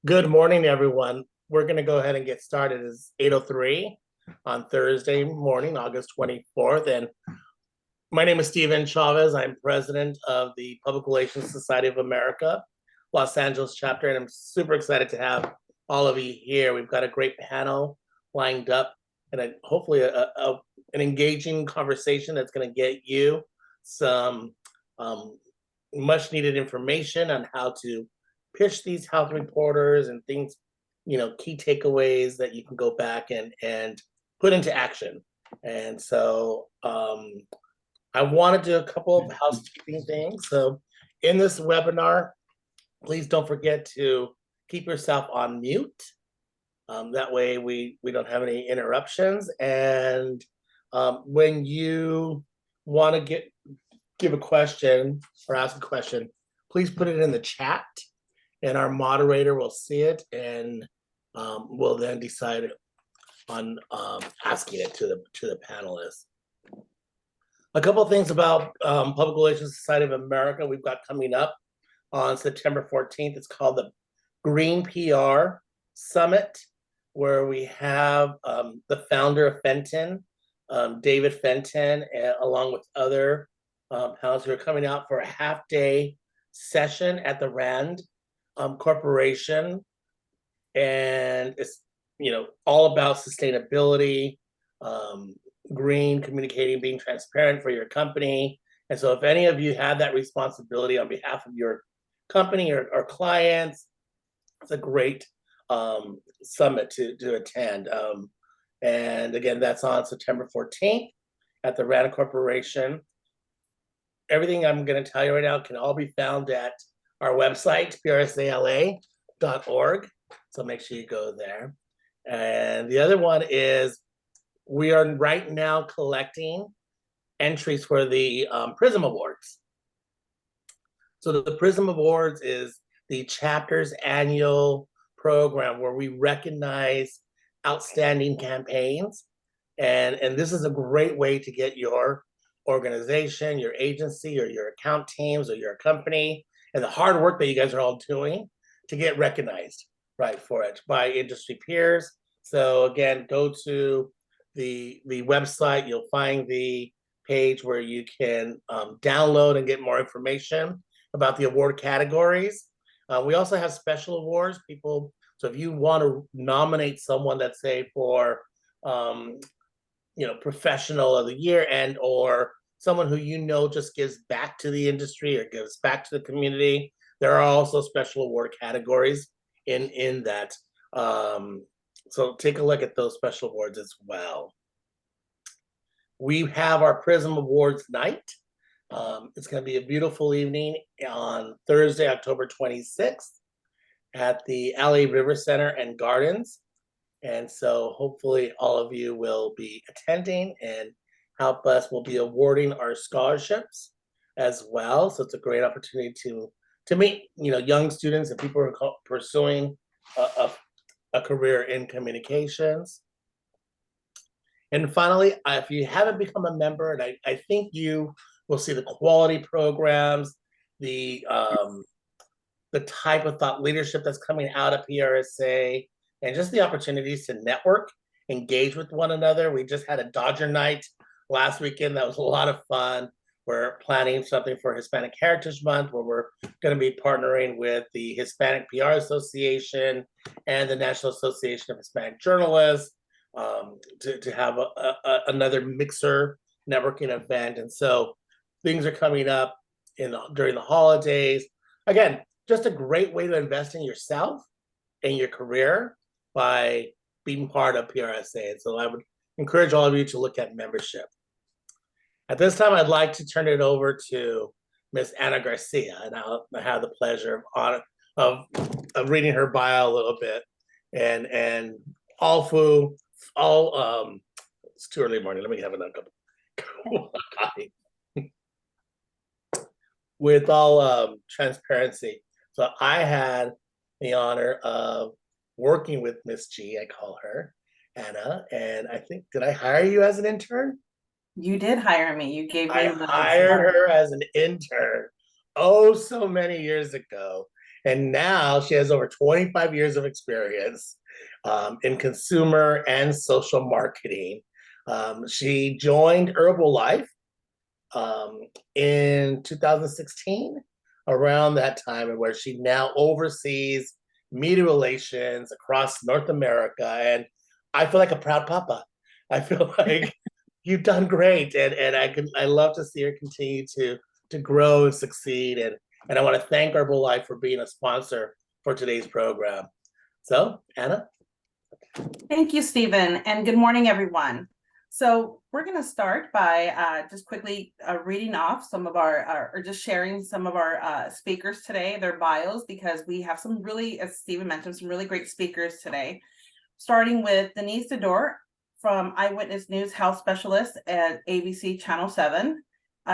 Good morning, everyone. We're going to go ahead and get started. It's 8:03 on Thursday morning, August 24th. And my name is Steven Chavez. I'm president of the Public Relations Society of America, Los Angeles chapter. And I'm super excited to have all of you here. We've got a great panel lined up and hopefully an engaging conversation that's going to get you some much needed information on how to pitch these health reporters and things, key takeaways that you can go back and put into action. And so I want to do a couple of housekeeping things. So in this webinar, please don't forget to keep yourself on mute. That way we don't have any interruptions. And when you want to give a question or ask a question, please put it in the chat and our moderator will see it and we'll then decide on asking it to the panelists. A couple of things about Public Relations Society of America we've got coming up on September 14th. It's called the Green PR Summit, where we have the founder of Fenton, David Fenton, along with other panelists who are coming out for a half-day session at the RAND Corporation. And it's, all about sustainability, green, communicating, being transparent for your company. And so if any of you have that responsibility on behalf of your company or clients, it's a great summit to attend. And again, that's on September 14th at the RAND Corporation. Everything I'm going to tell you right now can all be found at our website, PRSA-LA.org. So make sure you go there. And the other one is we are right now collecting entries for the PRISM Awards. So the PRISM Awards is the chapter's annual program where we recognize outstanding campaigns. And this is a great way to get your organization, your agency, or your account teams, or your company, and the hard work that you guys are all doing to get recognized, right, for it by industry peers. So again, go to the website. You'll find the page where you can download and get more information about the award categories. We also have special awards, people. So if you want to nominate someone, let's say for professional of the year and or someone who just gives back to the industry or gives back to the community, there are also special award categories in that. So take a look at those special awards as well. We have our PRISM Awards night. It's going to be a beautiful evening on Thursday, October 26th at the LA River Center and Gardens. And so hopefully all of you will be attending and help us. We'll be awarding our scholarships as well. So it's a great opportunity to meet, young students and people who are pursuing a career in communications. And finally, if you haven't become a member, and I think you will see the quality programs, the type of thought leadership that's coming out of PRSA, and just the opportunities to network, engage with one another. We just had a Dodger night last weekend. That was a lot of fun. We're planning something for Hispanic Heritage Month where we're going to be partnering with the Hispanic PR Association and the National Association of Hispanic Journalists to have another mixer networking event. And so things are coming up during the holidays. Again, just a great way to invest in yourself and your career by being part of PRSA. And so I would encourage all of you to look at membership. At this time, I'd like to turn it over to Miss Ana Garcia, and I have the pleasure of reading her bio a little bit. And it's too early in the morning. Let me have another cup of coffee. With all transparency, so I had the honor of working with Miss G, I call her Anna, and I think, did I hire you as an intern? You did hire me. You gave me I hired her as an intern so many years ago. And now she has over 25 years of experience in consumer and social marketing. She joined Herbalife in 2016, around that time, and where she now oversees media relations across North America. And I feel like a proud papa. I feel like you've done great, and I love to see her continue to grow and succeed. And I want to thank Herbalife for being a sponsor for today's program. So, Anna. Thank you, Stephen, and good morning, everyone. So we're going to start by just quickly reading off some of or just sharing some of our speakers today, their bios, because we have some really, as Stephen mentioned, some really great speakers today. Starting with Denise Dador from Eyewitness News Health Specialist at ABC Channel 7.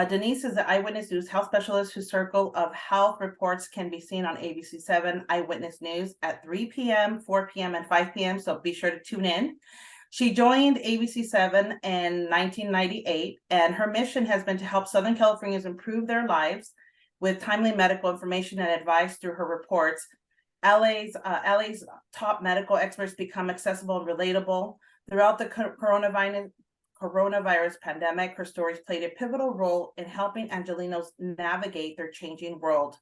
Denise is the Eyewitness News Health Specialist whose circle of health reports can be seen on ABC7 Eyewitness News at 3 p.m., 4 p.m., and 5 p.m., so be sure to tune in. She joined ABC7 in 1998, and her mission has been to help Southern Californians improve their lives with timely medical information and advice through her reports. LA's top medical experts become accessible and relatable. Throughout the coronavirus pandemic, her stories played a pivotal role in helping Angelenos navigate their changing world.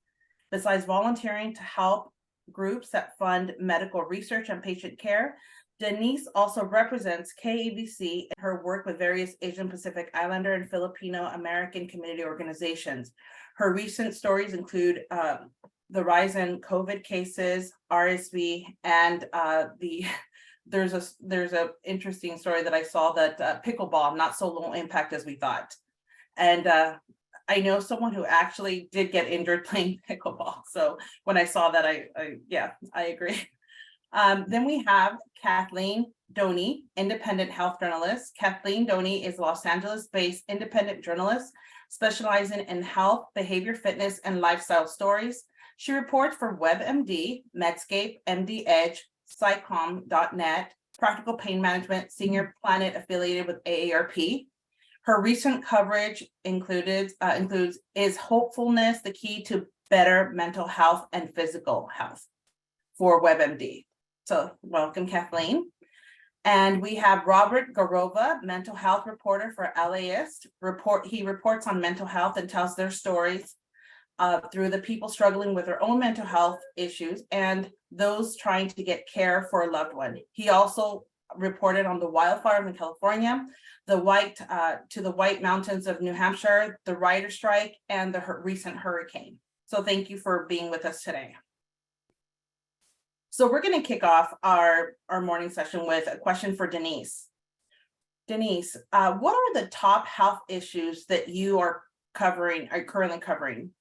Besides volunteering to help groups that fund medical research and patient care, Denise also represents KABC in her work with various Asian Pacific Islander and Filipino American community organizations. Her recent stories include the rise in COVID cases, RSV, and there's a interesting story that I saw that pickleball, not so low impact as we thought. And I know someone who actually did get injured playing pickleball. So when I saw that, I agree. Then we have Kathleen Doheny, independent health journalist. Kathleen Doheny is a Los Angeles-based independent journalist specializing in health, behavior, fitness, and lifestyle stories. She reports for WebMD, Medscape, MD Edge, Psychom.net, Practical Pain Management, Senior Planet affiliated with AARP. Her recent coverage includes Is Hopefulness the Key to Better Mental Health and Physical Health for WebMD. So welcome, Kathleen. And we have Robert Garova, mental health reporter for LAist. He reports on mental health and tells their stories through the people struggling with their own mental health issues and those trying to get care for a loved one. He also reported on the wildfires in California, the White Mountains of New Hampshire, the writer strike, and the recent hurricane. So thank you for being with us today. So we're going to kick off our morning session with a question for Denise. Denise, what are the top health issues that you are currently covering?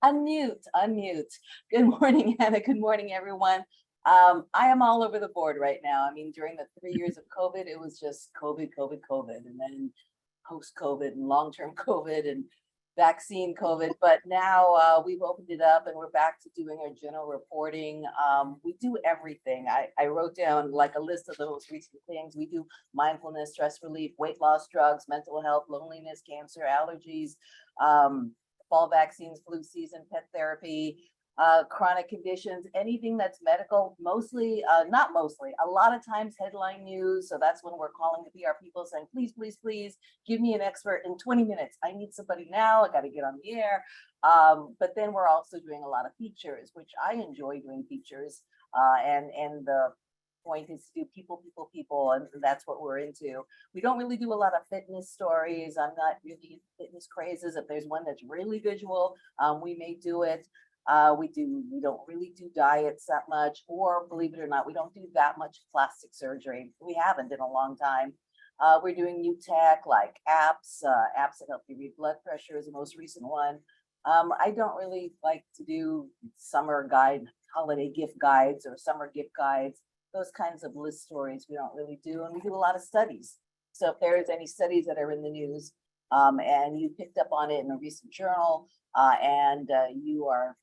Unmute. Good morning, Anna. Good morning, everyone. I am all over the board right now. I mean, during the 3 years of COVID, it was just COVID, and then post-COVID and long-term COVID and vaccine COVID. But now we've opened it up and we're back to doing our general reporting. We do everything. I wrote down like a list of the most recent things. We do mindfulness, stress relief, weight loss drugs, mental health, loneliness, cancer, allergies, fall vaccines, flu season, pet therapy, chronic conditions, anything that's medical, not mostly, a lot of times headline news. So that's when we're calling the PR people saying, please, please, please give me an expert in 20 minutes. I need somebody now. I got to get on the air. But then we're also doing a lot of features, which I enjoy doing features. And the point is to do people, and that's what we're into. We don't really do a lot of fitness stories. I'm not really into fitness crazes. If there's one that's really visual, we may do it. We don't really do diets that much, or believe it or not, we don't do that much plastic surgery. We haven't in a long time. We're doing new tech like apps that help you read blood pressure is the most recent one. I don't really like to do summer holiday gift guides or summer gift guides. Those kinds of list stories we don't really do, and we do a lot of studies. So if there is any studies that are in the news and you picked up on it in a recent journal and you are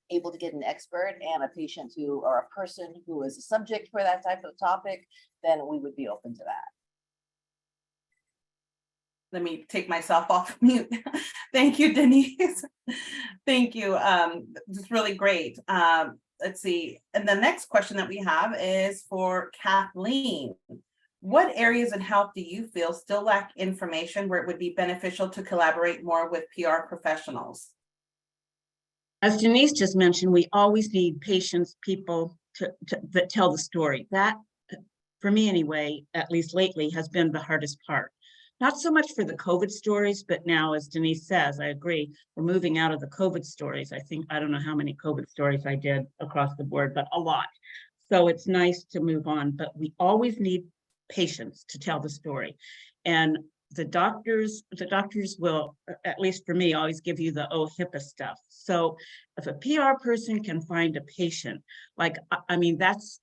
able to get an expert and a patient or a person who is a subject for that type of topic, then we would be open to that. let me take myself off mute. Thank you, Denise. Thank you. It's really great. Let's see. And the next question that we have is for Kathleen. What areas in health do you feel still lack information where it would be beneficial to collaborate more with PR professionals? As Denise just mentioned, we always need patients, people that tell the story. That, for me anyway, at least lately, has been the hardest part. Not so much for the COVID stories, but now, as Denise says, I agree, we're moving out of the COVID stories. I don't know how many COVID stories I did across the board, but a lot. So it's nice to move on, but we always need patients to tell the story. And the doctors will, at least for me, always give you the HIPAA stuff. So if a PR person can find a patient, like, I mean, that's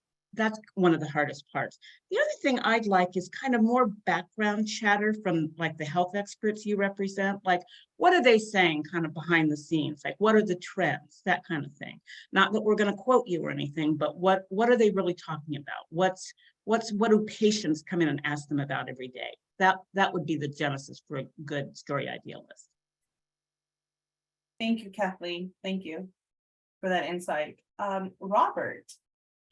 one of the hardest parts. The other thing I'd like is kind of more background chatter from like the health experts you represent. Like, what are they saying kind of behind the scenes? Like, what are the trends, that kind of thing? Not that we're going to quote you or anything, but what are they really talking about? What do patients come in and ask them about every day? That would be the genesis for a good story idea list. Thank you, Kathleen. Thank you for that insight. Robert,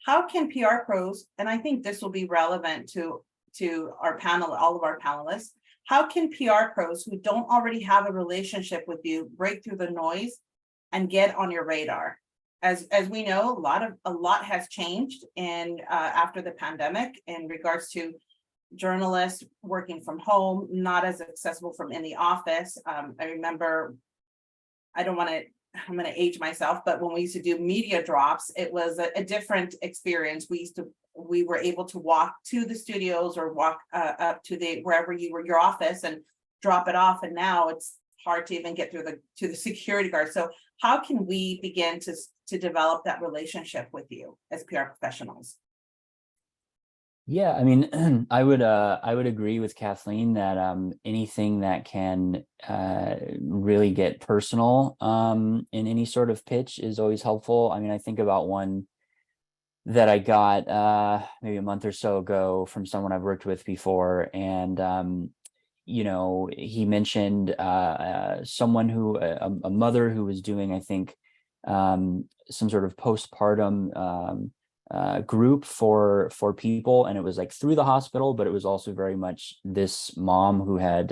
how can PR pros, and I think this will be relevant to our panel, all of our panelists, how can PR pros who don't already have a relationship with you break through the noise and get on your radar? As we know, a lot has changed in after the pandemic in regards to journalists working from home, not as accessible from in the office. I remember, I'm going to age myself, but when we used to do media drops, it was a different experience. We were able to walk to the studios or walk up to wherever your office and drop it off. And now it's hard to even get through to the security guard. So how can we begin to develop that relationship with you as PR professionals? Yeah, I mean, I would agree with Kathleen that anything that can really get personal in any sort of pitch is always helpful. I mean, I think about one that I got maybe a month or so ago from someone I've worked with before, and you know, he mentioned someone a mother who was doing, I think, some sort of postpartum group for people, and it was like through the hospital, but it was also very much this mom who had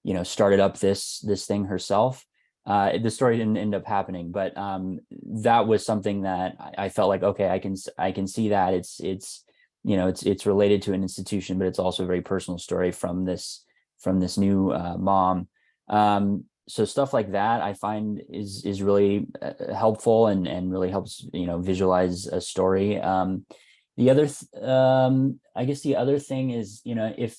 you know, started up this thing herself. The story didn't end up happening, but that was something that I felt like, okay, I can see that it's you know, it's related to an institution, but it's also a very personal story from this new mom. So stuff like that I find is really helpful and really helps, you know, visualize a story. The other I guess the other thing is, you know, if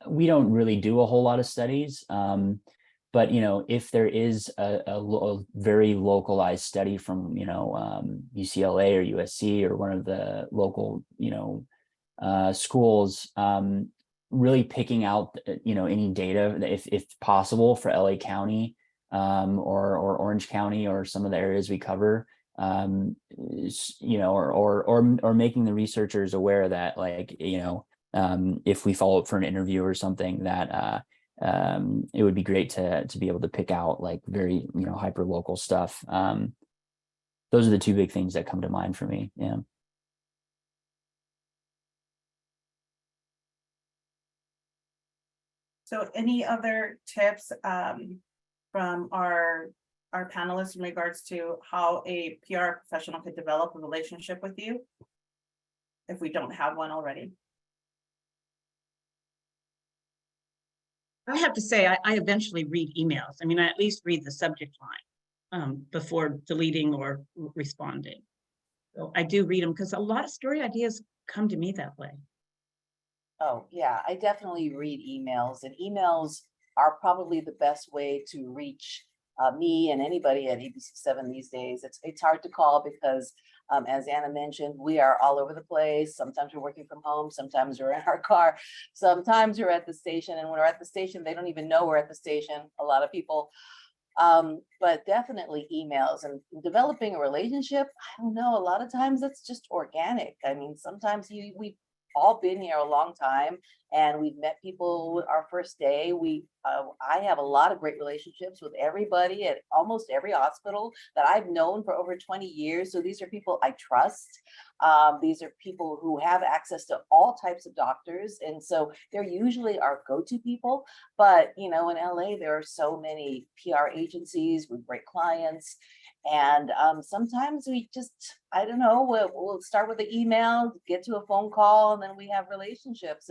we don't really do a whole lot of studies, but you know, if there is a very localized study from, you know, UCLA or USC or one of the local, you know, schools, really picking out, you know, any data if possible for LA County or Orange County or some of the areas we cover, you know, or making the researchers aware that, like, you know, if we follow up for an interview or something, that it would be great to be able to pick out like very, you know, hyper local stuff. Those are the two big things that come to mind for me. Yeah. So any other tips from our panelists in regards to how a PR professional could develop a relationship with you if we don't have one already? I have to say, I eventually read emails. I mean, I at least read the subject line before deleting or responding. So I do read them because a lot of story ideas come to me that way. Oh, yeah, I definitely read emails, and emails are probably the best way to reach me and anybody at ABC7 these days. It's hard to call because, as Anna mentioned, we are all over the place. Sometimes we're working from home, sometimes we're in our car, sometimes we're at the station, and when we're at the station, they don't even know we're at the station, a lot of people. But definitely emails and developing a relationship. I don't know, a lot of times it's just organic. I mean, sometimes we've all been here a long time. and we've met people our first day. I have a lot of great relationships with everybody at almost every hospital that I've known for over 20 years. So these are people I trust. These are people who have access to all types of doctors. And so they're usually our go-to people. But, in LA, there are so many PR agencies with great clients. And sometimes we just, I don't know, we'll start with an email, get to a phone call, and then we have relationships.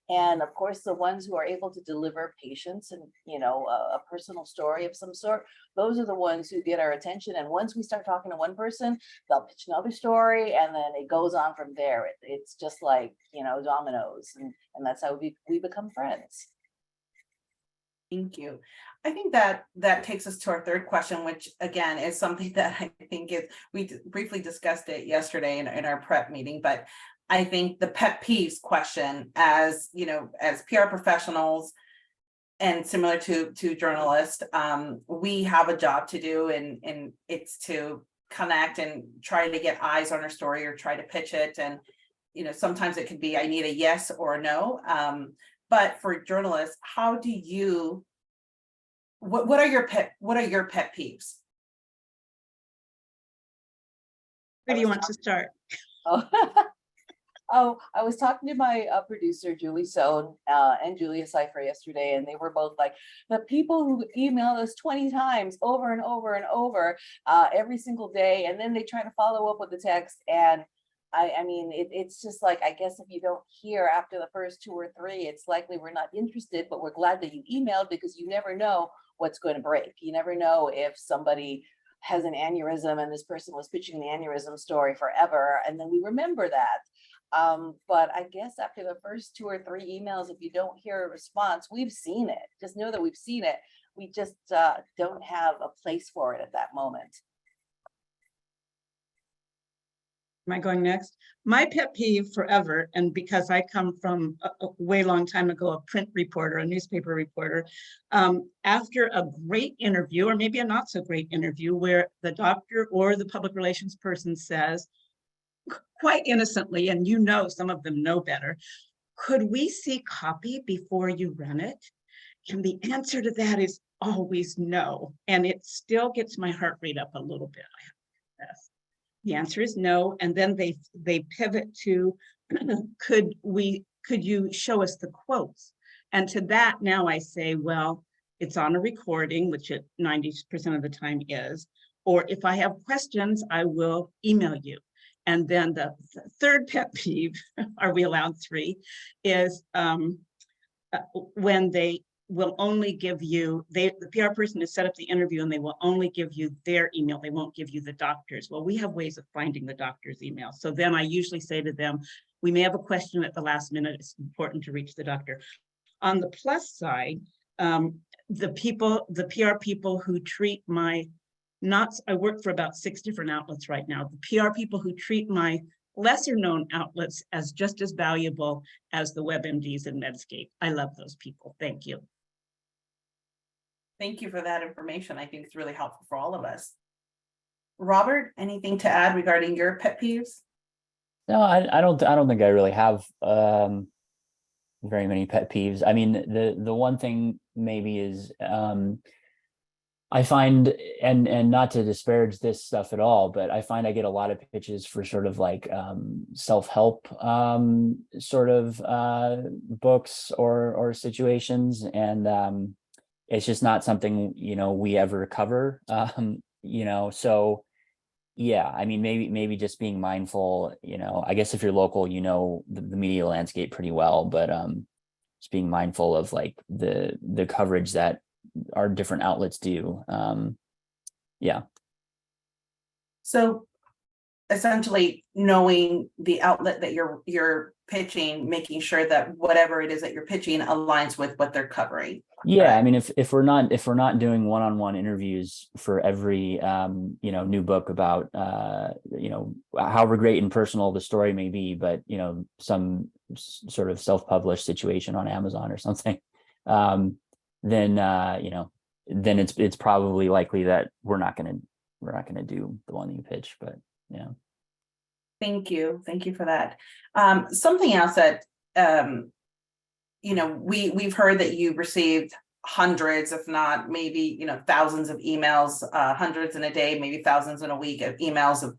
And of course, the ones who are able to deliver patients and, a personal story of some sort, those are the ones who get our attention. And once we start talking to one person, they'll pitch another story, and then it goes on from there. It's just like, dominoes. And that's how we become friends. Thank you. I think that takes us to our third question, which again is something that I think we briefly discussed it yesterday in our prep meeting, but I think the pet peeves question, as as PR professionals and similar to journalists, we have a job to do, and it's to connect and try to get eyes on our story or try to pitch it. And sometimes it could be I need a yes or a no. But for journalists, how do you? What are your pet peeves? Where do you want to start? Oh, I was talking to my producer, Julie Sohn, and Julia Cipher yesterday, and they were both like, the people who email us 20 times over and over and over every single day, and then they try to follow up with the text. And I mean, it's just like, I guess if you don't hear after the first 2 or 3, it's likely we're not interested, but we're glad that you emailed, because you never know what's going to break. You never know if somebody has an aneurysm and this person was pitching the aneurysm story forever, and then we remember that. But I guess after the first 2 or 3 emails, if you don't hear a response, we've seen it. Just know that we've seen it. We just don't have a place for it at that moment. Am I going next? My pet peeve forever, and because I come from a way long time ago, a print reporter, a newspaper reporter, after a great interview, or maybe a not so great interview, where the doctor or the public relations person says, quite innocently, and some of them know better, could we see copy before you run it? And the answer to that is always no. And it still gets my heart rate up a little bit, I have to confess. The answer is no. And then they pivot to, could you show us the quotes? And to that now I say, well, it's on a recording, which it 90% of the time is, or if I have questions, I will email you. And then the third pet peeve, are we allowed 3, is when they will only give you, the PR person has set up the interview and they will only give you their email. They won't give you the doctor's. Well, we have ways of finding the doctor's email. So then I usually say to them, we may have a question at the last minute. It's important to reach the doctor. On the plus side, the PR people who treat I work for about 6 different outlets right now. The PR people who treat my lesser known outlets as just as valuable as the WebMDs and Medscape. I love those people. Thank you. Thank you for that information. I think it's really helpful for all of us. Robert, anything to add regarding your pet peeves? No, I don't think I really have very many pet peeves. I mean, the one thing maybe is I find, and not to disparage this stuff at all, but I find I get a lot of pitches for sort of like self-help sort of books or situations, and it's just not something we ever cover. So yeah, I mean, maybe just being mindful. I guess if you're local, the media landscape pretty well, but just being mindful of like the coverage that our different outlets do. Yeah. So essentially knowing the outlet that you're pitching, making sure that whatever it is that you're pitching aligns with what they're covering. Yeah. Right? I mean, if we're not doing one-on-one interviews for every, new book about, however great and personal the story may be, but, some sort of self-published situation on Amazon or something, then it's probably likely that we're not going to do the one that you pitch, but yeah. Thank you for that. Something else that we've heard that you received hundreds, if not maybe, thousands of emails, hundreds in a day, maybe thousands in a week of emails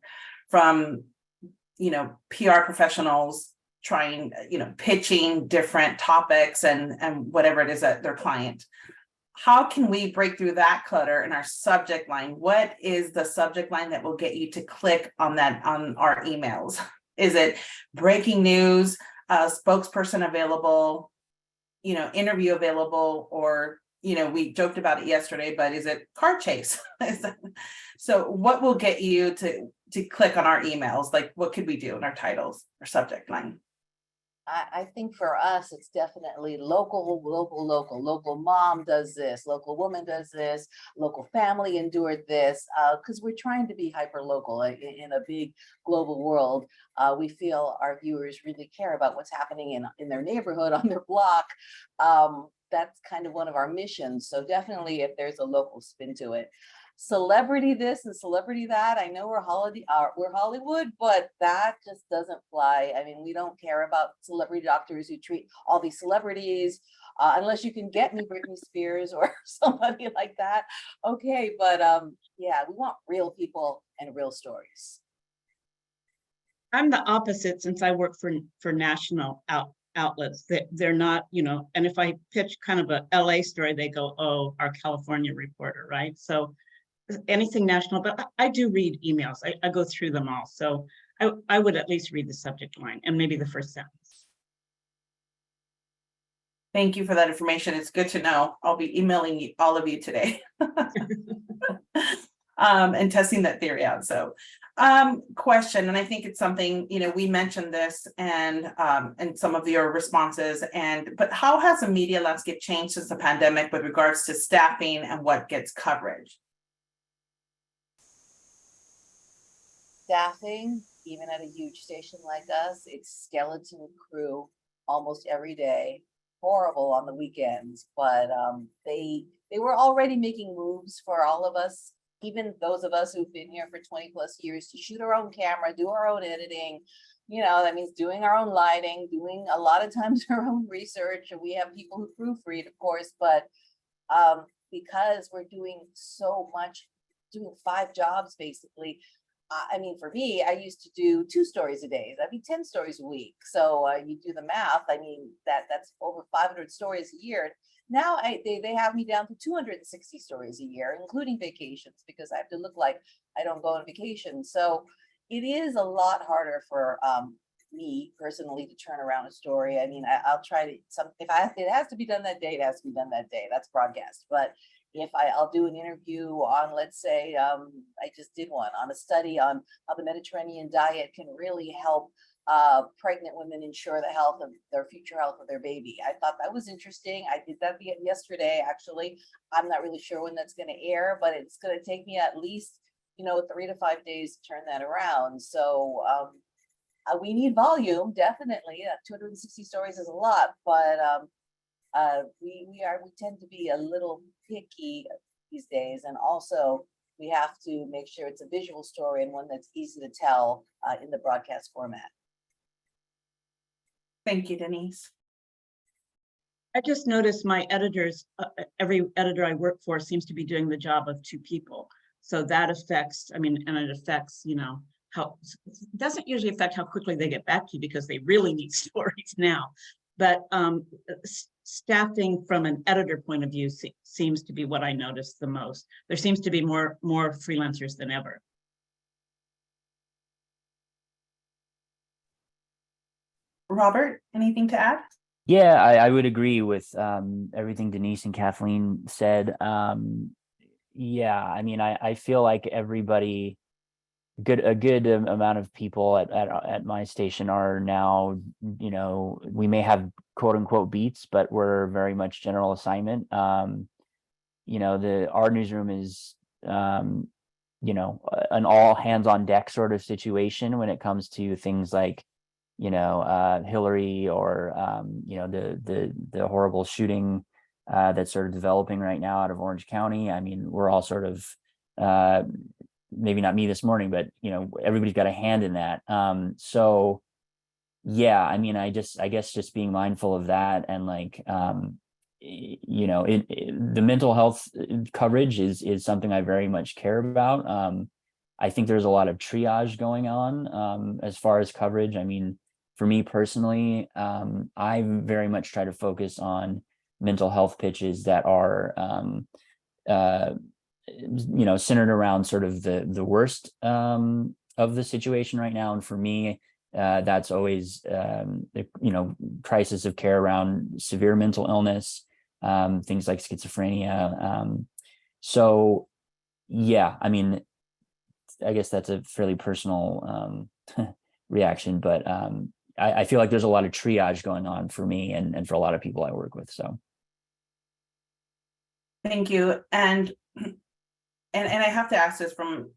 from, PR professionals trying, pitching different topics and whatever it is that their client. How can we break through that clutter in our subject line? What is the subject line that will get you to click on our emails? Is it breaking news, spokesperson available, interview available, or, we joked about it yesterday, but is it car chase? So what will get you to click on our emails? Like, what could we do in our titles or subject line? I think for us, it's definitely local. Local mom does this, local woman does this, local family endured this, because we're trying to be hyper local in a big global world. We feel our viewers really care about what's happening in their neighborhood, on their block. That's kind of one of our missions. So definitely if there's a local spin to it. Celebrity this and celebrity that. I know we're Hollywood, but that just doesn't fly. I mean, we don't care about celebrity doctors who treat all these celebrities, unless you can get me Britney Spears or somebody like that. Okay, but yeah, we want real people and real stories. I'm the opposite since I work for national outlets. They're not, and if I pitch kind of a LA story, they go, oh, our California reporter, right? So anything national, but I do read emails. I go through them all. So I would at least read the subject line and maybe the first sentence. Thank you for that information. It's good to know. I'll be emailing all of you today. And testing that theory out. So question, and I think it's something, we mentioned this and some of your responses, but how has the media landscape changed since the pandemic with regards to staffing and what gets coverage? Staffing, even at a huge station like us, it's skeleton crew almost every day. Horrible on the weekends, but they were already making moves for all of us, even those of us who've been here for 20 plus years, to shoot our own camera, do our own editing. That means doing our own lighting, doing a lot of times our own research, and we have people who proofread, of course, but because we're doing so much, doing 5 jobs basically. I mean, for me, I used to do 2 stories a day. That'd be 10 stories a week. So you do the math. I mean, that's over 500 stories a year. Now they have me down to 260 stories a year, including vacations, because I have to look like I don't go on vacation. So it is a lot harder for me personally to turn around a story. I mean, I'll try to it has to be done that day, it has to be done that day. That's broadcast. But if I'll do an interview on, let's say, I just did one on a study on how the Mediterranean diet can really help pregnant women ensure the health of their future health of their baby. I thought that was interesting. I did that yesterday, actually. I'm not really sure when that's going to air, but it's going to take me at least, 3 to 5 days to turn that around. So we need volume, definitely. 260 stories is a lot, but we tend to be a little picky these days, and also we have to make sure it's a visual story and one that's easy to tell in the broadcast format. Thank you, Denise. I just noticed my editors, every editor I work for seems to be doing the job of 2 people. So that affects, and it affects, how it doesn't usually affect how quickly they get back to you because they really need stories now. But staffing from an editor point of view seems to be what I noticed the most. There seems to be more freelancers than ever. Robert, anything to add? Yeah, I would agree with everything Denise and Kathleen said. Yeah, I mean, I feel like everybody, a good amount of people at my station are now, we may have quote unquote beats, but we're very much general assignment. Our newsroom is, an all hands on deck sort of situation when it comes to things like, Hillary or, the horrible shooting that's sort of developing right now out of Orange County. I mean, we're all sort of, maybe not me this morning, but everybody's got a hand in that. So yeah, I mean, I guess just being mindful of that, and like, you know, the mental health coverage is something I very much care about. I think there's a lot of triage going on as far as coverage. I mean, for me personally, I very much try to focus on mental health pitches that are, you know, centered around sort of the worst of the situation right now. And for me, that's always, you know, crisis of care around severe mental illness, things like schizophrenia. So, yeah, I mean, I guess that's a fairly personal reaction, but I feel like there's a lot of triage going on for me and for a lot of people I work with. So. Thank you. And I have to ask this from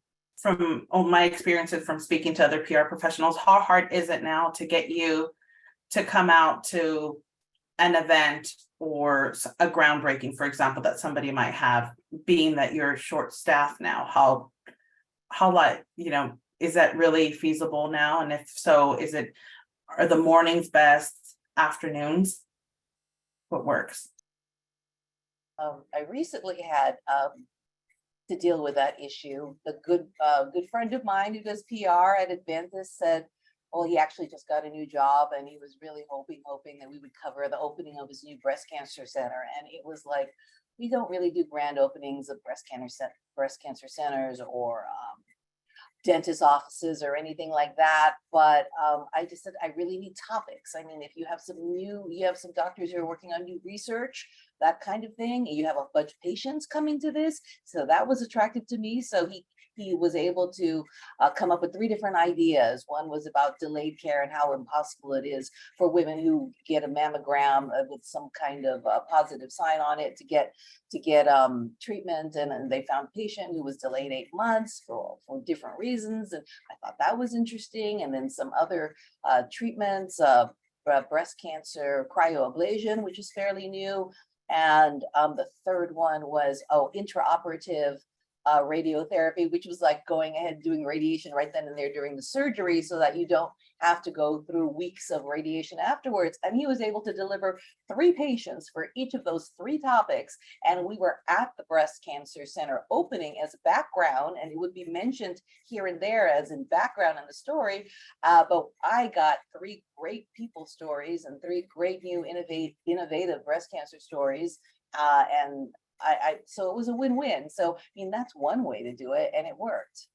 all my experiences from speaking to other PR professionals, how hard is it now to get you to come out to an event or a groundbreaking, for example, that somebody might have, being that you're short staffed now? How like, you know, is that really feasible now? And if so, are the mornings best, afternoons? What works? I recently had to deal with that issue. A good friend of mine who does PR at Adventist said, well, he actually just got a new job and he was really hoping that we would cover the opening of his new breast cancer center. And it was like, we don't really do grand openings of breast cancer centers or dentist offices or anything like that. But I just said, I really need topics. I mean, if you have some doctors who are working on new research, that kind of thing, you have a bunch of patients coming to this. So that was attractive to me. So he was able to come up with 3 different ideas. One was about delayed care and how impossible it is for women who get a mammogram with some kind of positive sign on it to get treatment. And they found a patient who was delayed 8 months for different reasons. And I thought that was interesting. And then some other treatments, breast cancer cryoablation, which is fairly new. And the third one was, intraoperative radiotherapy, which was like going ahead doing radiation right then and there during the surgery so that you don't have to go through weeks of radiation afterwards. And he was able to deliver 3 patients for each of those 3 topics. And we were at the breast cancer center opening as background, and it would be mentioned here and there as in background in the story. But I got 3 great people stories and 3 great new innovative breast cancer stories. And so it was a win-win. So, I mean, that's one way to do it, and it worked.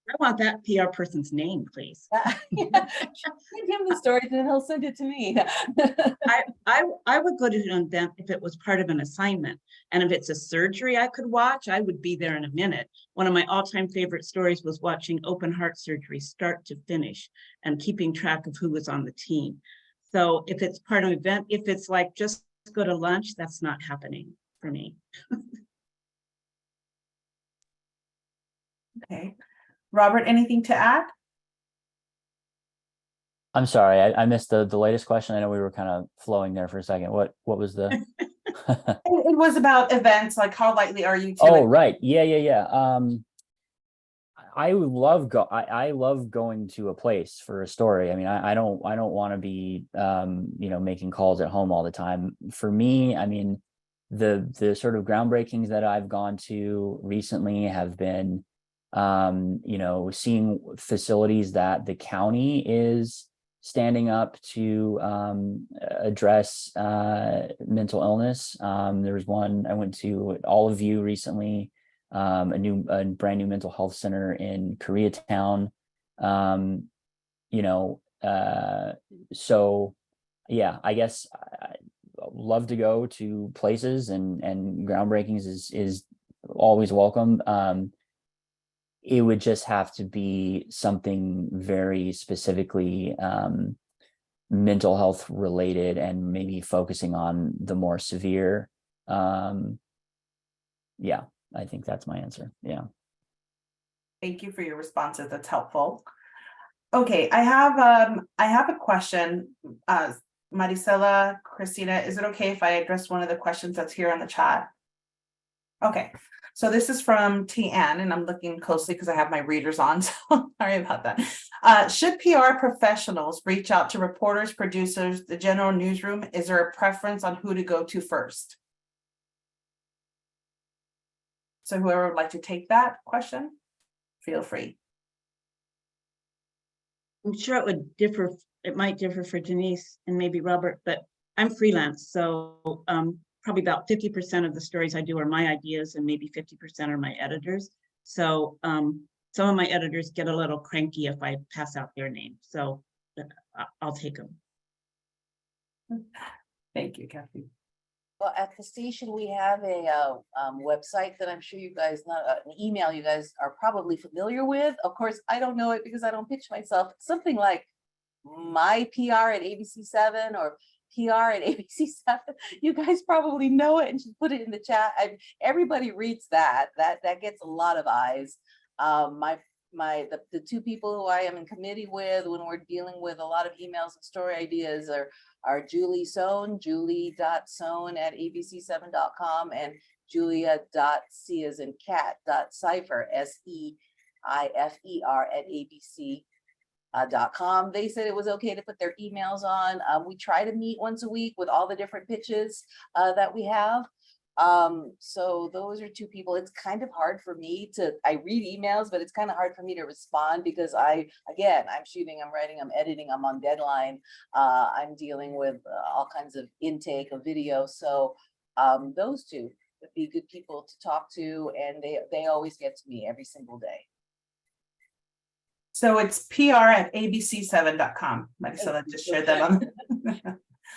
I want that PR person's name, please. Give him the story, then he'll send it to me. I would go to an event if it was part of an assignment. And if it's a surgery I could watch, I would be there in a minute. One of my all-time favorite stories was watching open heart surgery start to finish and keeping track of who was on the team. So if it's part of an event, if it's like just go to lunch, that's not happening for me. Okay. Robert, anything to add? I'm sorry, I missed the latest question. I know we were kind of flowing there for a second. What was the? It was about events, like how likely are you to? Oh, right. Yeah. I love going to a place for a story. I mean, I don't want to be you know, making calls at home all the time. For me, I mean, the sort of groundbreakings that I've gone to recently have been you know, seeing facilities that the county is standing up to address mental illness. There was one I went to at Olive View recently, a brand new mental health center in Koreatown. You know, so yeah, I guess I love to go to places, and groundbreakings is always welcome. It would just have to be something very specifically mental health related, and maybe focusing on the more severe. Yeah, I think that's my answer. Yeah. Thank you for your responses. That's helpful. Okay, I have a question. Maricela, Christina, is it okay if I address one of the questions that's here on the chat? Okay, so this is from TN, and I'm looking closely because I have my readers on, so sorry about that. Should PR professionals reach out to reporters, producers, the general newsroom? Is there a preference on who to go to first? So whoever would like to take that question, feel free. I'm sure it would differ, it might differ for Denise and maybe Robert, but I'm freelance, so probably about 50% of the stories I do are my ideas and maybe 50% are my editors. So some of my editors get a little cranky if I pass out their name, so I'll take them. Thank you, Kathy. Well, at the station, we have a website that I'm sure you guys, an email you guys are probably familiar with. Of course, I don't know it because I don't pitch myself. Something like my PR at ABC7 or PR at ABC7. You guys probably know it and just put it in the chat. Everybody reads that. That gets a lot of eyes. The two people who I am in committee with when we're dealing with a lot of emails and story ideas are Julie Sohn, julie.sohn@abc7.com, and julia.c as in cat.cipher, SEIFER @abc.com. They said it was okay to put their emails on. We try to meet once a week with all the different pitches that we have. So those are two people. It's kind of hard for me I read emails, but it's kind of hard for me to respond because I'm shooting, I'm writing, I'm editing, I'm on deadline. I'm dealing with all kinds of intake of video. So those two would be good people to talk to, and they always get to me every single day. So it's PR@abc7.com. So I just shared that on.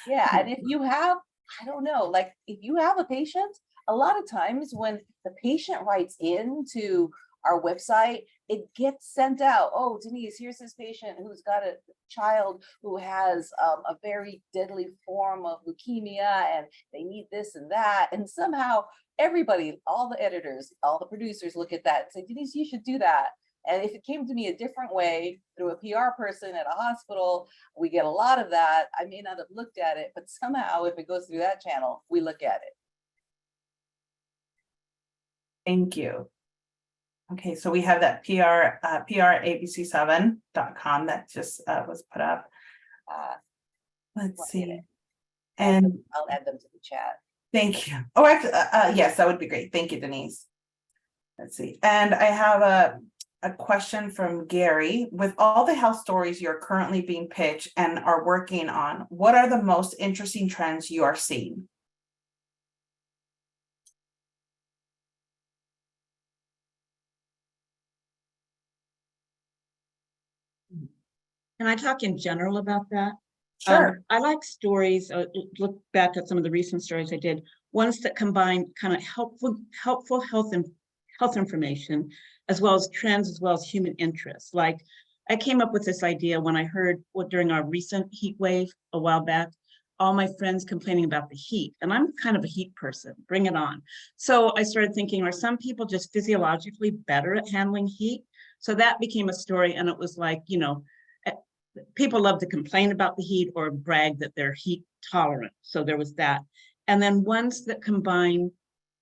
Yeah, and if you have, I don't know, like if you have a patient, a lot of times when the patient writes into our website, it gets sent out. Oh, Denise, here's this patient who's got a child who has a very deadly form of leukemia, and they need this and that. And somehow everybody, all the editors, all the producers look at that and say, Denise, you should do that. And if it came to me a different way through a PR person at a hospital, we get a lot of that. I may not have looked at it, but somehow if it goes through that channel, we look at it. Thank you. Okay, so we have that PR@abc7.com that just was put up. Let's see. And I'll add them to the chat. thank you. Oh, actually, yes, that would be great. Thank you, Denise. Let's see. And I have a question from Gary. With all the health stories you're currently being pitched and are working on, what are the most interesting trends you are seeing? Can I talk in general about that? Sure. I like stories, look back at some of the recent stories I did, ones that combine kind of helpful health information, as well as trends, as well as human interests. Like I came up with this idea when I heard during our recent heat wave a while back, all my friends complaining about the heat, and I'm kind of a heat person, bring it on. So I started thinking, are some people just physiologically better at handling heat? So that became a story, and it was like, people love to complain about the heat or brag that they're heat tolerant. So there was that. And then ones that combine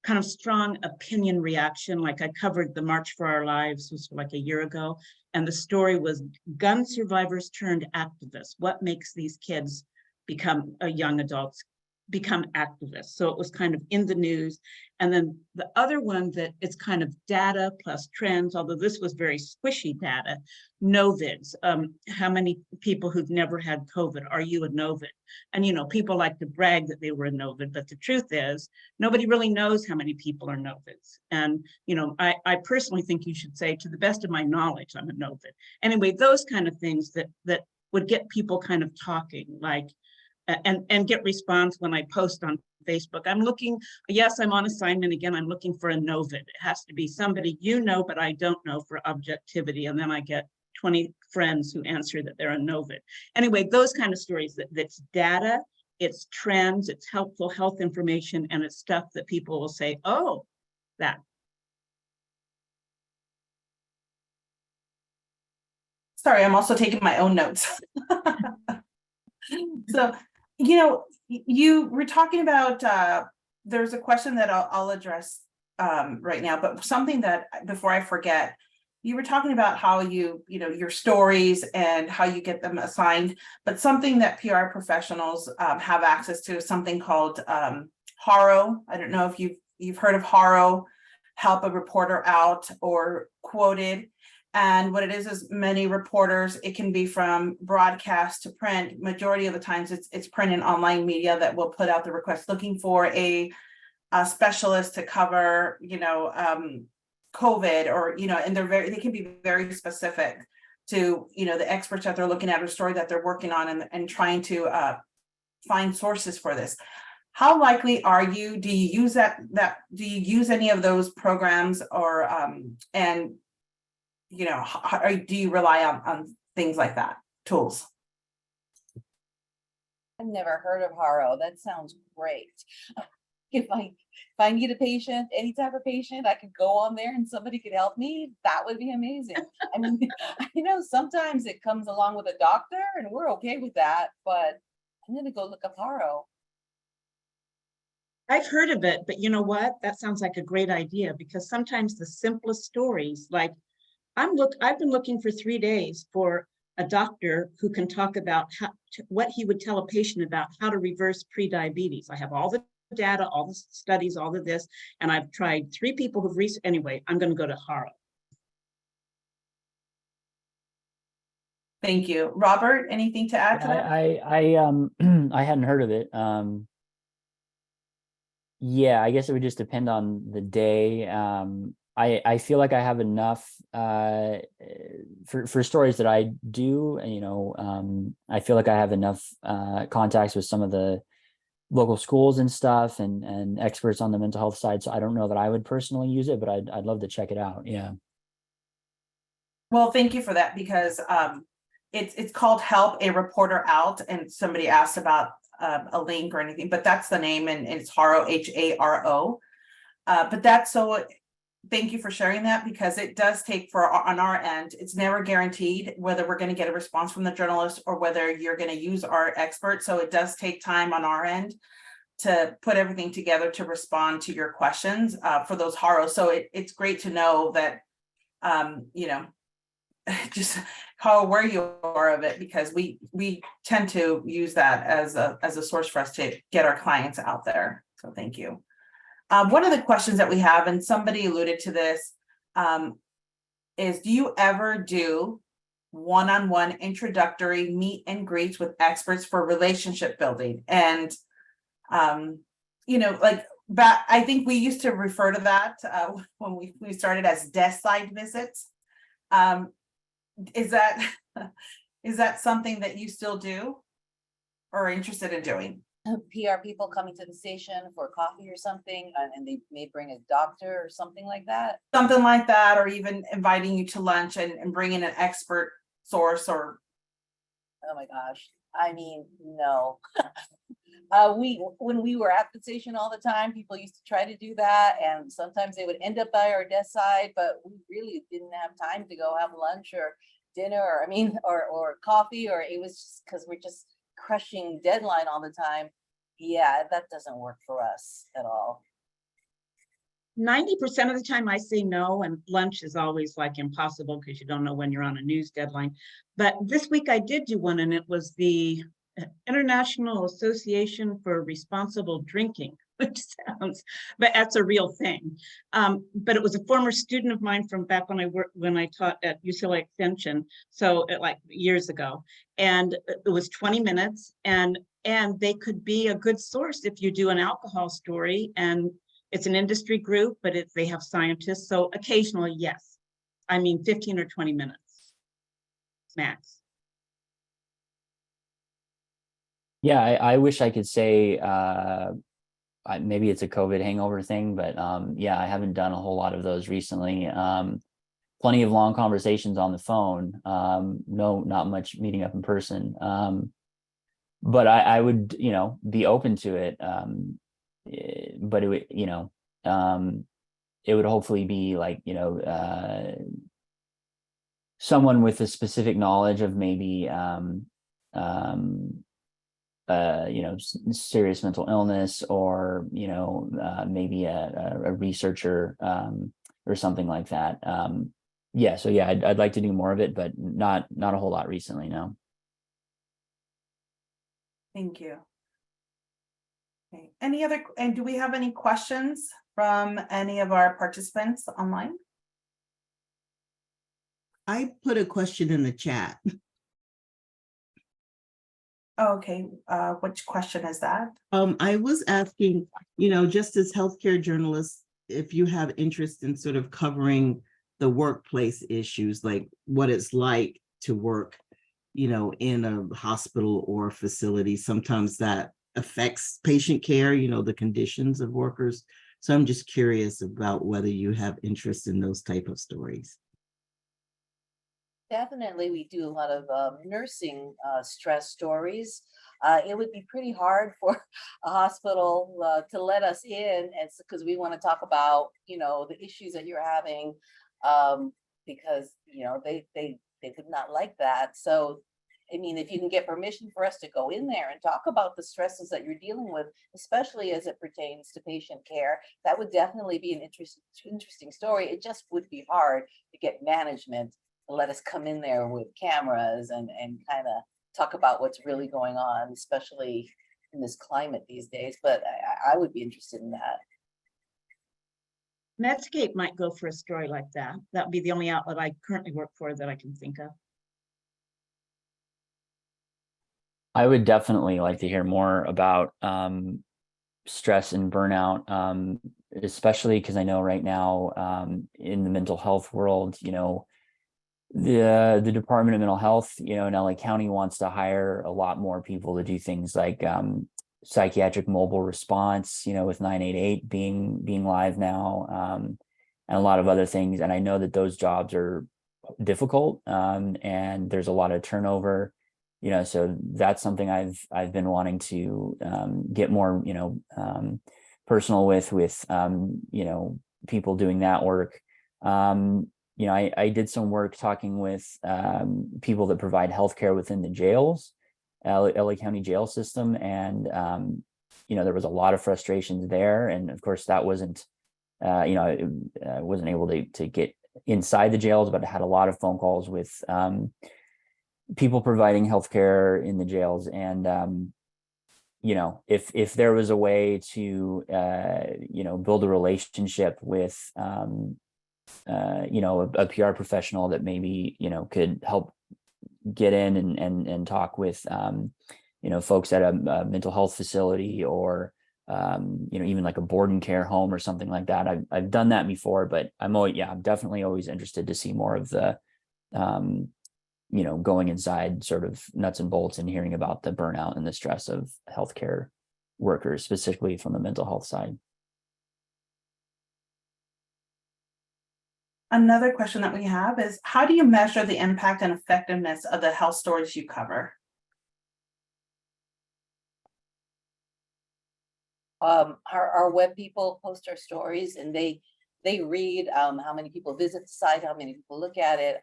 kind of strong opinion reaction, like I covered the March for Our Lives, was like a year ago. And the story was gun survivors turned activists. What makes these kids become young adults, become activists? So it was kind of in the news. And then the other one that it's kind of data plus trends, although this was very squishy data, Novids. How many people who've never had COVID, are you a Novid? And people like to brag that they were a Novid, but the truth is nobody really knows how many people are Novids. And I personally think you should say, to the best of my knowledge, I'm a Novid. Anyway, those kind of things that would get people kind of talking, like, and get response when I post on Facebook. I'm looking, yes, I'm on assignment again. I'm looking for a Novid. It has to be somebody but I don't know, for objectivity. And then I get 20 friends who answer that they're a Novid. Anyway, those kind of stories, that's data, it's trends, it's helpful health information, and it's stuff that people will say, oh, that. Sorry, I'm also taking my own notes. So, you were talking about, there's a question that I'll address right now, but something that, before I forget, you were talking about how your stories and how you get them assigned, but something that PR professionals have access to is something called HARO. I don't know if you've heard of HARO, help a reporter out or quoted. And what it is many reporters, it can be from broadcast to print. Majority of the times it's print and online media that will put out the request looking for a specialist to cover, COVID, or, and they can be very specific to, the experts that they're looking at or story that they're working on and trying to find sources for this. How likely are you, do you use do you use any of those programs, or, and, do you rely on things like that, tools? I've never heard of HARO. That sounds great. If I need a patient, any type of patient, I could go on there and somebody could help me. That would be amazing. I mean, I know sometimes it comes along with a doctor and we're okay with that, but I'm gonna go look up HARO. I've heard of it, but you know what? That sounds like a great idea, because sometimes the simplest stories, like I've been looking for 3 days for a doctor who can talk about what he would tell a patient about how to reverse prediabetes. I have all the data, all the studies, all of this, and I've tried 3 people who've anyway, I'm going to go to HARO. Thank you. Robert, anything to add to that? I hadn't heard of it. Yeah, I guess it would just depend on the day. I feel like I have enough for stories that I do, I feel like I have enough contacts with some of the local schools and stuff, and experts on the mental health side. So I don't know that I would personally use it, but I'd love to check it out. Yeah. Well, thank you for that, because it's called Help a Reporter Out, and somebody asked about a link or anything, but that's the name, and it's HARO, HARO. But that's so. Thank you for sharing that, because it does take on our end, it's never guaranteed whether we're going to get a response from the journalist or whether you're going to use our expert. So it does take time on our end to put everything together to respond to your questions for those HARO. So it's great to know that, just how aware you are of it, because we tend to use that as a source for us to get our clients out there. So thank you. One of the questions that we have, and somebody alluded to this, is do you ever do one-on-one introductory meet and greets with experts for relationship building? And, I think we used to refer to that when we started as desk side visits. Is that something that you still do or are interested in doing? PR people coming to the station for coffee or something, and they may bring a doctor or something like that. Something like that, or even inviting you to lunch and bringing an expert source, or. Oh my gosh. I mean, no. When we were at the station all the time, people used to try to do that, and sometimes they would end up by our desk side, but we really didn't have time to go have lunch or dinner, or coffee, or it was just because we're just crushing deadline all the time. Yeah, that doesn't work for us at all. 90% of the time I say no, and lunch is always like impossible because you don't know when you're on a news deadline. But this week I did do one, and it was the International Association for Responsible Drinking, which sounds, but that's a real thing. But it was a former student of mine from back when I taught at UCLA Extension, so like years ago, and it was 20 minutes, and they could be a good source if you do an alcohol story, and it's an industry group, but they have scientists, so occasionally, yes. I mean, 15 or 20 minutes max. Yeah, I wish I could say maybe it's a COVID hangover thing, but yeah, I haven't done a whole lot of those recently. Plenty of long conversations on the phone. No, not much meeting up in person. But I would, be open to it. But it would, it would hopefully be like, someone with a specific knowledge of maybe serious mental illness, or maybe a researcher or something like that. Yeah, so yeah, I'd like to do more of it, but not a whole lot recently, no. Thank you. Okay, and do we have any questions from any of our participants online? I put a question in the chat. Okay, which question is that? I was asking, just as healthcare journalists, if you have interest in sort of covering the workplace issues, like what it's like to work, in a hospital or facility. Sometimes that affects patient care, the conditions of workers. So I'm just curious about whether you have interest in those type of stories. Definitely, we do a lot of nursing stress stories. It would be pretty hard for a hospital to let us in, because we want to talk about, the issues that you're having, because they would not like that. So, I mean, if you can get permission for us to go in there and talk about the stresses that you're dealing with, especially as it pertains to patient care, that would definitely be an interesting story. It just would be hard to get management to let us come in there with cameras and kind of talk about what's really going on, especially in this climate these days. But I would be interested in that. Medscape might go for a story like that. That would be the only outlet I currently work for that I can think of. I would definitely like to hear more about stress and burnout, especially because I know right now in the mental health world, the Department of Mental Health, in LA County wants to hire a lot more people to do things like psychiatric mobile response, with 988 being live now, and a lot of other things. And I know that those jobs are difficult, and there's a lot of turnover, so that's something I've been wanting to get more, personal with people doing that work. I did some work talking with people that provide healthcare within the jails, LA County jail system, and there was a lot of frustrations there, and of course that wasn't, I wasn't able to get inside the jails, but I had a lot of phone calls with people providing healthcare in the jails, and if there was a way to build a relationship with a PR professional that maybe could help get in and talk with folks at a mental health facility, or even like a board and care home or something like that. I've done that before, but I'm definitely always interested to see more of the going inside sort of nuts and bolts and hearing about the burnout and the stress of healthcare workers, specifically from the mental health side. Another question that we have is, how do you measure the impact and effectiveness of the health stories you cover? Our web people post our stories, and they read how many people visit the site, how many people look at it.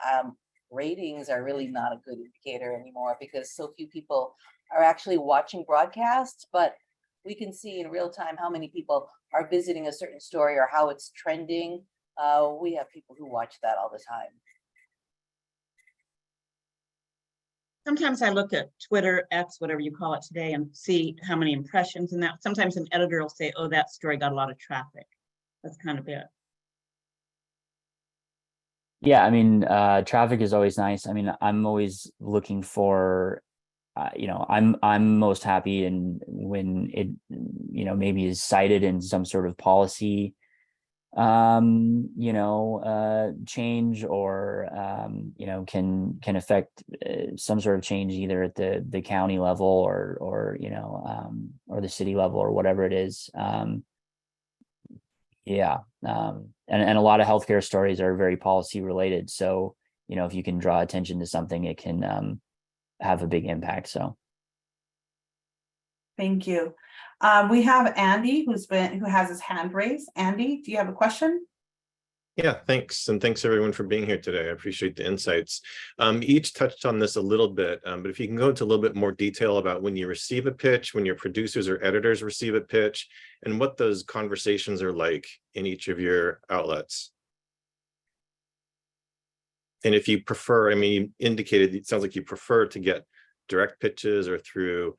Ratings are really not a good indicator anymore, because so few people are actually watching broadcasts, but we can see in real time how many people are visiting a certain story or how it's trending. We have people who watch that all the time. Sometimes I look at Twitter, X, whatever you call it today, and see how many impressions, and that sometimes an editor will say, oh, that story got a lot of traffic. That's kind of it. Yeah, I mean, traffic is always nice. I mean, I'm always looking for, I'm most happy when it, maybe is cited in some sort of policy, change, or, can affect some sort of change either at the county level or the city level or whatever it is. And a lot of healthcare stories are very policy related. So, if you can draw attention to something, it can have a big impact. So. Thank you. We have Andy who has his hand raised. Andy, do you have a question? Yeah, thanks. And thanks everyone for being here today. I appreciate the insights. Each touched on this a little bit, but if you can go into a little bit more detail about when you receive a pitch, when your producers or editors receive a pitch, and what those conversations are like in each of your outlets. And if you prefer, I mean, you indicated, it sounds like you prefer to get direct pitches or through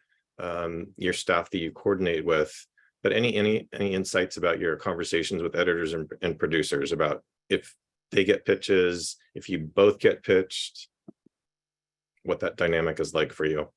your staff that you coordinate with. But any insights about your conversations with editors and producers about if they get pitches, if you both get pitched, what that dynamic is like for you?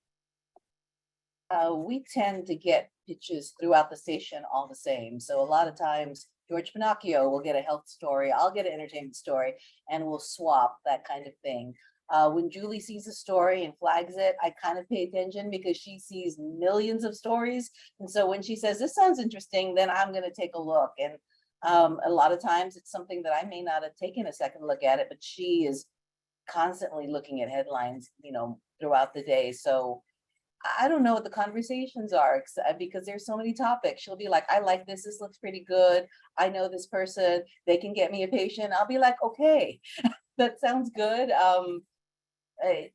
We tend to get pitches throughout the station all the same. So a lot of times George Pinocchio will get a health story, I'll get an entertainment story, and we'll swap, that kind of thing. When Julie sees a story and flags it, I kind of pay attention because she sees millions of stories. And so when she says, this sounds interesting, then I'm going to take a look. And a lot of times it's something that I may not have taken a second look at it, but she is constantly looking at headlines, throughout the day. So I don't know what the conversations are because there's so many topics. She'll be like, I like this. This looks pretty good. I know this person. They can get me a patient. I'll be like, okay, that sounds good.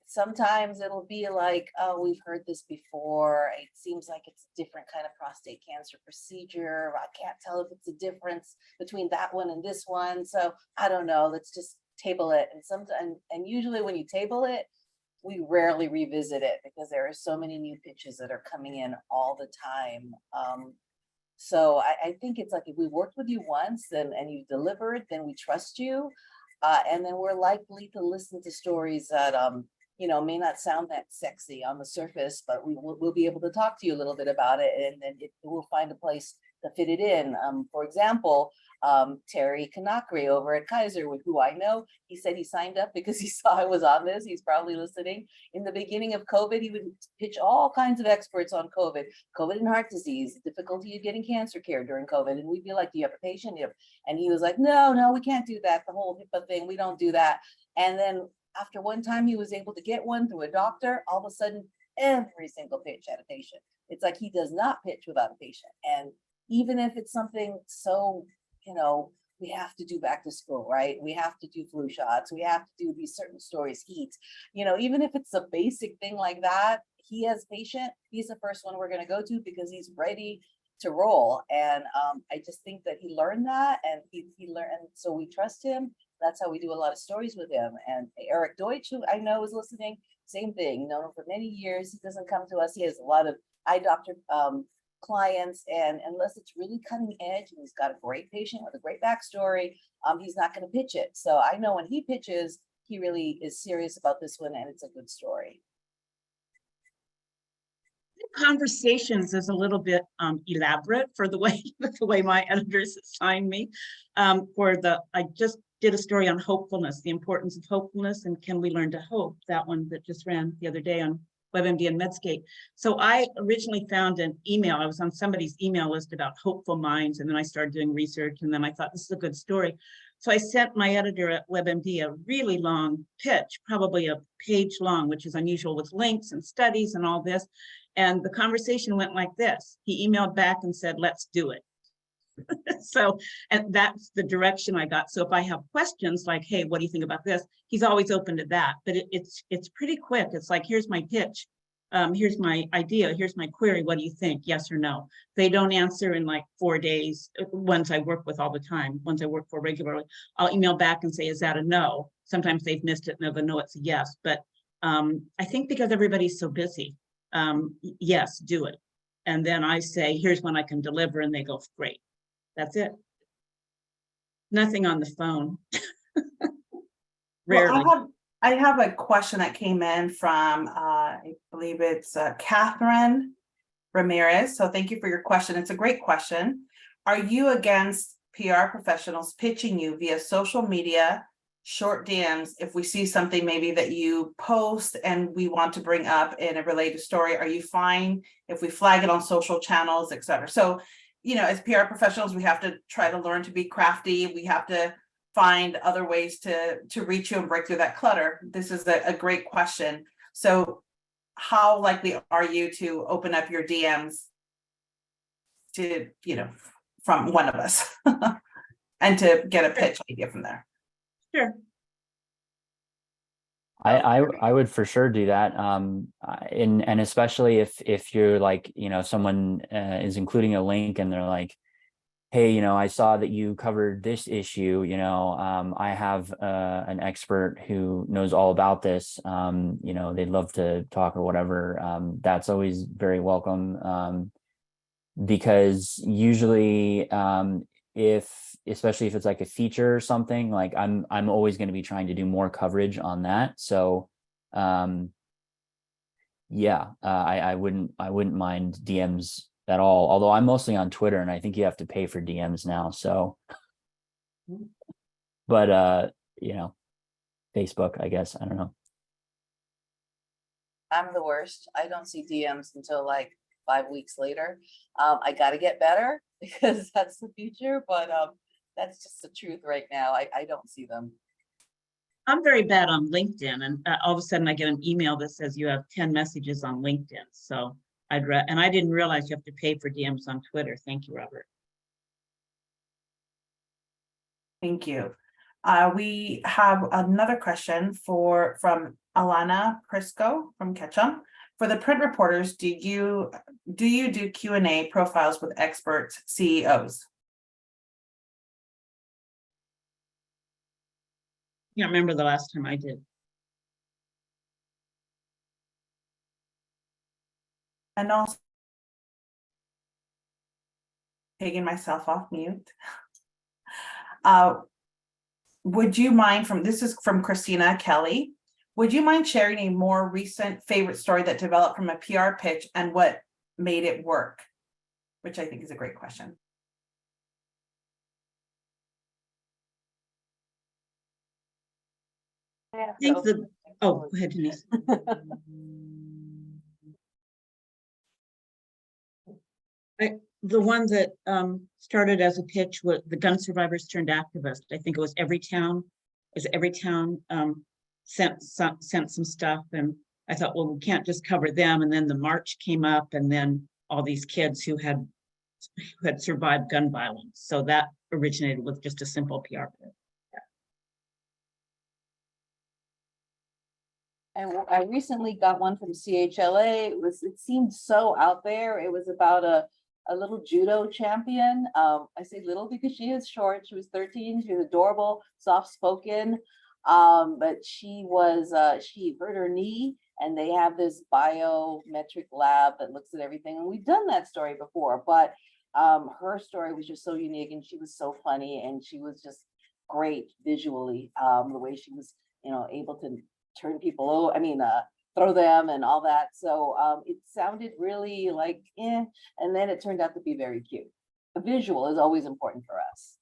Sometimes it'll be like, oh, we've heard this before. It seems like it's a different kind of prostate cancer procedure. I can't tell if it's a difference between that one and this one. So I don't know. Let's just table it. And sometimes, and usually when you table it, we rarely revisit it because there are so many new pitches that are coming in all the time. So I think it's like, if we worked with you once and you delivered, then we trust you. And then we're likely to listen to stories that, may not sound that sexy on the surface, but we'll be able to talk to you a little bit about it, and then we'll find a place to fit it in. For example, Terry Kanakri over at Kaiser, who I know, he said he signed up because he saw I was on this. He's probably listening. In the beginning of COVID, he would pitch all kinds of experts on COVID and heart disease, the difficulty of getting cancer care during COVID. And we'd be like, do you have a patient? And he was like, no, we can't do that. The whole HIPAA thing, we don't do that. And then after one time he was able to get one through a doctor, all of a sudden, every single pitch had a patient. It's like he does not pitch without a patient. And even if it's something so, we have to do back to school, right? We have to do flu shots. We have to do these certain stories, heat, even if it's a basic thing like that, he has patient, he's the first one we're going to go to because he's ready to roll. And I just think that he learned that, and he learned, and so we trust him. That's how we do a lot of stories with him. And Eric Deutsch, who I know is listening, same thing, known him for many years. He doesn't come to us. He has a lot of eye doctor clients, and unless it's really cutting edge and he's got a great patient with a great backstory, he's not going to pitch it. So I know when he pitches, he really is serious about this one, and it's a good story. Conversations is a little bit elaborate for the way my editors assigned me. I just did a story on hopefulness, the importance of hopefulness, and can we learn to hope? That one that just ran the other day on WebMD and Medscape. So I originally found an email. I was on somebody's email list about hopeful minds, and then I started doing research, and then I thought this is a good story. So I sent my editor at WebMD a really long pitch, probably a page long, which is unusual with links and studies and all this. And the conversation went like this. He emailed back and said, let's do it. So, and that's the direction I got. So if I have questions like, hey, what do you think about this? He's always open to that, but it's pretty quick. It's like, here's my pitch. Here's my idea. Here's my query. What do you think? Yes or no? They don't answer in like 4 days. Ones I work with all the time, ones I work for regularly, I'll email back and say, is that a no? Sometimes they've missed it and they'll go, no, it's a yes. But I think because everybody's so busy, yes, do it. And then I say, here's when I can deliver, and they go, great. That's it. Nothing on the phone. Rarely. Well, I have a question that came in from, I believe it's Catherine Ramirez. So thank you for your question. It's a great question. Are you against PR professionals pitching you via social media, short DMs, if we see something maybe that you post and we want to bring up in a related story? Are you fine if we flag it on social channels, et cetera? So, as PR professionals, we have to try to learn to be crafty. We have to find other ways to reach you and break through that clutter. This is a great question. So how likely are you to open up your DMs to, from one of us? and to get a pitch idea from there. Sure. I would for sure do that. And especially if you're like, someone is including a link and they're like, hey, I saw that you covered this issue, I have an expert who knows all about this, they'd love to talk or whatever. That's always very welcome. Because usually especially if it's like a feature or something, like I'm always going to be trying to do more coverage on that. So yeah, I wouldn't mind DMs at all, although I'm mostly on Twitter and I think you have to pay for DMs now. So but Facebook, I guess, I don't know. I'm the worst. I don't see DMs until like 5 weeks later. I got to get better because that's the future, but that's just the truth right now. I don't see them. I'm very bad on LinkedIn, and all of a sudden I get an email that says you have 10 messages on LinkedIn. So and I didn't realize you have to pay for DMs on Twitter. Thank you, Robert. Thank you. We have another question from Alana Prisco from Ketchum. For the print reporters, do you do Q&A profiles with experts, CEOs? Can't remember the last time I did. And also taking myself off mute. Would you mind this is from Christina Kelly. Would you mind sharing a more recent favorite story that developed from a PR pitch and what made it work? Which I think is a great question. I think go ahead, Denise. The one that started as a pitch was the gun survivors turned activists. I think it was every town sent some stuff, and I thought, well, we can't just cover them. And then the march came up, and then all these kids who had survived gun violence. So that originated with just a simple PR pitch. And I recently got one from CHLA. It seemed so out there. It was about a little judo champion. I say little because she is short. She was 13. She was adorable, soft-spoken. But she hurt her knee, and they have this biometric lab that looks at everything. And we've done that story before, but her story was just so unique, and she was so funny, and she was just great visually. The way she was, able to turn people over, throw them and all that. So it sounded really like, and then it turned out to be very cute. A visual is always important for us.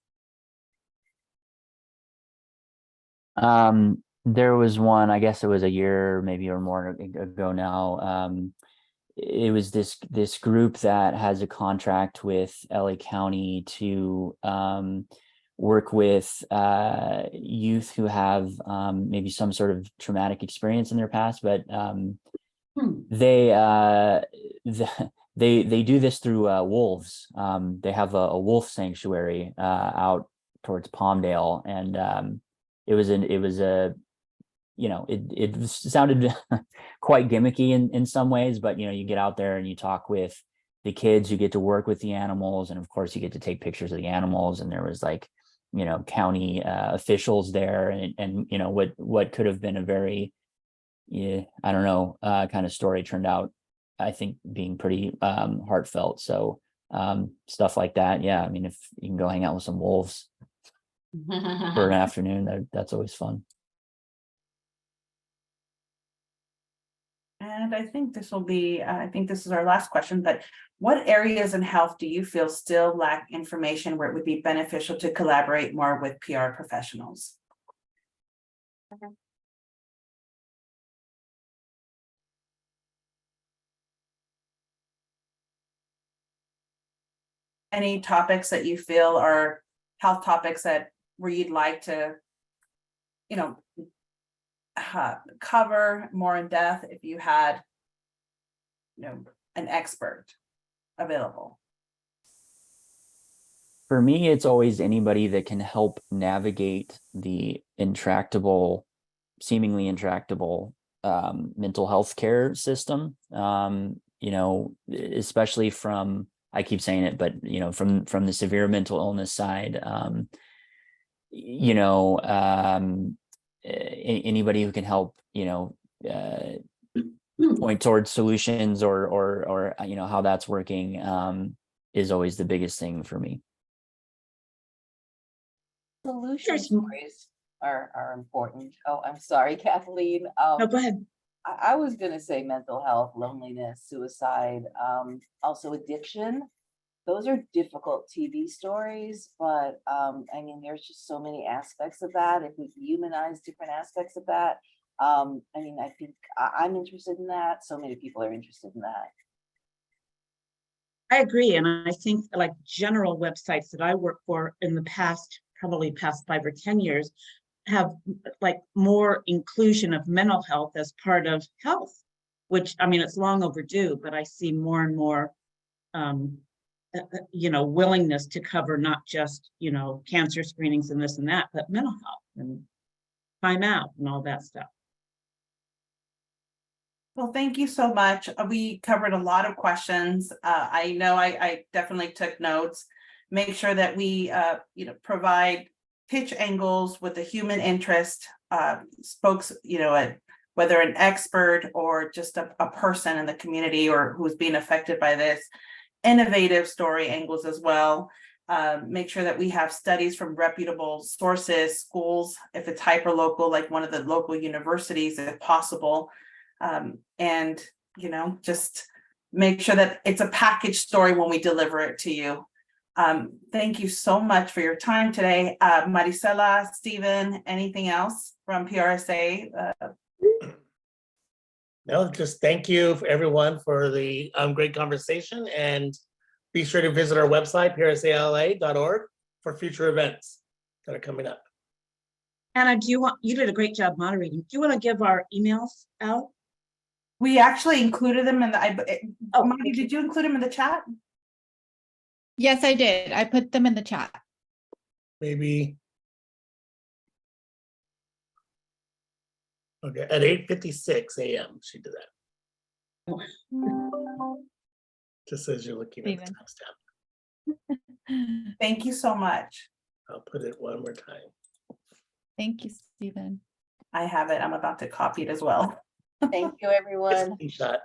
There was one, I guess it was a year, maybe or more ago now. It was this group that has a contract with LA County to work with youth who have maybe some sort of traumatic experience in their past, but they do this through wolves. They have a wolf sanctuary out towards Palmdale, and it sounded quite gimmicky in some ways, but you get out there and you talk with the kids, you get to work with the animals, and of course you get to take pictures of the animals. And there was county officials there, and what could have been a very kind of story turned out, I think, being pretty heartfelt. So stuff like that, yeah, if you can go hang out with some wolves for an afternoon, that's always fun. And I think this is our last question, but what areas in health do you feel still lack information where it would be beneficial to collaborate more with PR professionals? Any topics that you feel are health topics where you'd like to, cover more in depth if you had, an expert available? For me, it's always anybody that can help navigate the seemingly intractable mental health care system. Especially from, I keep saying it, but from the severe mental illness side, anybody who can help, point towards solutions or how that's working is always the biggest thing for me. Solution There's- stories are important. Oh, I'm sorry, Kathleen. No, go ahead. I was gonna say mental health, loneliness, suicide, also addiction. Those are difficult TV stories, but I mean, there's just so many aspects of that. If we humanize different aspects of that, I mean, I think I'm interested in that. So many people are interested in that. I agree. And I think like general websites that I work for in the past, probably past 5 or 10 years, have like more inclusion of mental health as part of health, which, I mean, it's long overdue, but I see more and more, willingness to cover not just, cancer screenings and this and that, but mental health and time out and all that stuff. Well, thank you so much. We covered a lot of questions. I know I definitely took notes. Make sure that we, provide pitch angles with the human interest, spokes, whether an expert or just a person in the community or who's being affected by this. Innovative story angles as well. Make sure that we have studies from reputable sources, schools, if it's hyperlocal, like one of the local universities, if possible. And, just make sure that it's a package story when we deliver it to you. Thank you so much for your time today. Maricela, Stephen, anything else from PRSA? No, just thank you for everyone for the great conversation, and be sure to visit our website, PRSA-LA.org, for future events that are coming up. Anna, you did a great job moderating. Do you want to give our emails out? We actually included them in the, Oh, Marty, did you include them in the chat? Yes, I did. I put them in the chat. Maybe. Okay, at 8:56 a.m. she did that. Just as you're looking at the Steven. timestamp. Thank you so much. I'll put it one more time. Thank you, Stephen. I have it. I'm about to copy it as well. Thank you, everyone. Screenshot.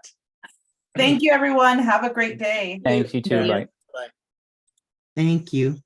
Thank you, everyone. Have a great day. Thanks, you too. you. Bye. Bye. Thank you.